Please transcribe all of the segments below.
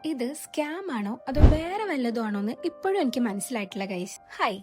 ഇത് സ്കാം ആണോ അതോ വേറെ വല്ലതും ആണോ എന്ന് ഇപ്പോഴും എനിക്ക് മനസ്സിലായിട്ടില്ല ഗൈസ്. ഹായ്,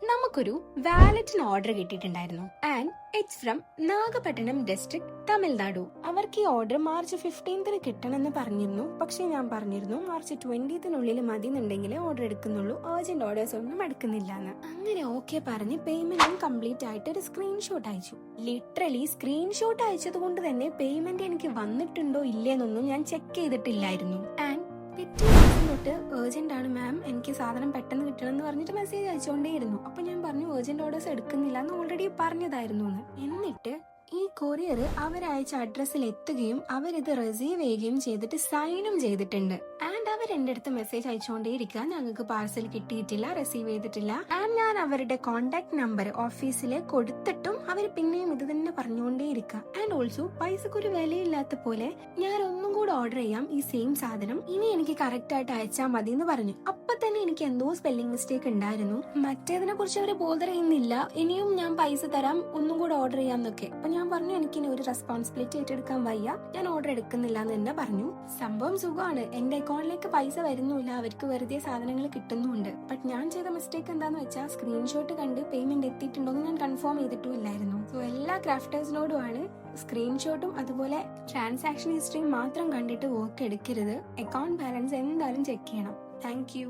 നമുക്കൊരു വാലറ്റിന് ഓർഡർ കിട്ടിയിട്ടുണ്ടായിരുന്നു and it's from Nagapattinam district, Tamil Nadu. അവർക്ക് ഈ ഓർഡർ മാർച്ച് 15 കിട്ടണമെന്ന് പറഞ്ഞിരുന്നു. പക്ഷെ ഞാൻ പറഞ്ഞിരുന്നു മാർച്ച് 20 മതി എന്നുണ്ടെങ്കിൽ ഓർഡർ എടുക്കുന്നുള്ളൂ, അർജന്റ് ഓർഡേഴ്സ് ഒന്നും എടുക്കുന്നില്ല എന്ന്. അങ്ങനെ ഓക്കെ പറഞ്ഞ് പേയ്മെന്റും കംപ്ലീറ്റ് ആയിട്ട് ഒരു സ്ക്രീൻഷോട്ട് അയച്ചു. ലിറ്ററലി സ്ക്രീൻഷോട്ട് അയച്ചത് കൊണ്ട് തന്നെ പേയ്മെന്റ് എനിക്ക് വന്നിട്ടുണ്ടോ ഇല്ലേന്നൊന്നും ഞാൻ ചെക്ക് ചെയ്തിട്ടില്ലായിരുന്നു. ആൻഡ് പിറ്റേ ദിവസം തൊട്ട് ഏർജന്റ് ആണ് മാം, എനിക്ക് സാധനം പെട്ടെന്ന് കിട്ടണം എന്ന് പറഞ്ഞിട്ട് മെസ്സേജ് അയച്ചുകൊണ്ടേയിരുന്നു. അപ്പൊ ഞാൻ പറഞ്ഞു ഏർജന്റ് ഓർഡേഴ്സ് എടുക്കുന്നില്ല എന്ന് ഓൾറെഡി പറഞ്ഞതായിരുന്നു എന്ന്. എന്നിട്ട് ഈ കൊറിയർ അവരയച്ച അഡ്രസ്സിൽ എത്തുകയും അവരിത് റിസീവ് ചെയ്യുകയും ചെയ്തിട്ട് സൈനും ചെയ്തിട്ടുണ്ട്. ആൻഡ് അവർ എന്റെ അടുത്ത് മെസ്സേജ് അയച്ചുകൊണ്ടേയിരിക്കുക, ഞങ്ങൾക്ക് പാർസൽ കിട്ടിയിട്ടില്ല, റിസീവ് ചെയ്തിട്ടില്ല. ആൻഡ് ഞാൻ അവരുടെ കോണ്ടാക്ട് നമ്പർ ഓഫീസിലെ കൊടുത്തിട്ടും അവർ പിന്നെയും ഇത് തന്നെ പറഞ്ഞുകൊണ്ടേയിരിക്കുക. ആൻഡ് ഓൾസോ പൈസക്കൊരു വിലയില്ലാത്ത പോലെ ഞാൻ ഒന്നും കൂടെ ഓർഡർ ചെയ്യാം ഈ സെയിം സാധനം, ഇനി എനിക്ക് കറക്റ്റ് ആയിട്ട് അയച്ചാൽ മതി എന്ന് പറഞ്ഞു. അപ്പൊ തന്നെ എനിക്ക് എന്തോ സ്പെല്ലിംഗ് മിസ്റ്റേക്ക് ഉണ്ടായിരുന്നു. മറ്റേതിനെ കുറിച്ച് അവര് ബോധർ ചെയ്യുന്നില്ല, ഇനിയും ഞാൻ പൈസ തരാം, ഒന്നും കൂടെ ഓർഡർ ചെയ്യാന്നൊക്കെ. അപ്പൊ ഞാൻ പറഞ്ഞു എനിക്ക് ഇനി ഒരു റെസ്പോൺസിബിലിറ്റി ഏറ്റെടുക്കാൻ വയ്യ, ഞാൻ ഓർഡർ എടുക്കുന്നില്ല എന്ന് തന്നെ പറഞ്ഞു. സംഭവം സുഖമാണ്, എന്റെ അക്കൗണ്ടിലേക്ക് പൈസ വരുന്നില്ല, അവർക്ക് വെറുതെ സാധനങ്ങൾ കിട്ടുന്നുണ്ട്. ബട്ട് ഞാൻ ചെയ്ത മിസ്റ്റേക്ക് എന്താന്ന് വെച്ചാൽ സ്ക്രീൻഷോട്ട് കണ്ട് പേയ്മെന്റ് എത്തിയിട്ടുണ്ടോ എന്ന് ഞാൻ കൺഫേം ചെയ്തിട്ടും ഇല്ലായിരുന്നു. സോ എല്ലാ ക്രാഫ്റ്റേഴ്സിനോടുമാണ് സ്ക്രീൻഷോട്ടും അതുപോലെ ട്രാൻസാക്ഷൻ ഹിസ്റ്ററിയും മാത്രം കണ്ടിട്ട് വർക്ക് എടുക്കരുത്. അക്കൗണ്ട് ബാലൻസ് എന്തായാലും ചെക്ക് ചെയ്യണം. Thank you.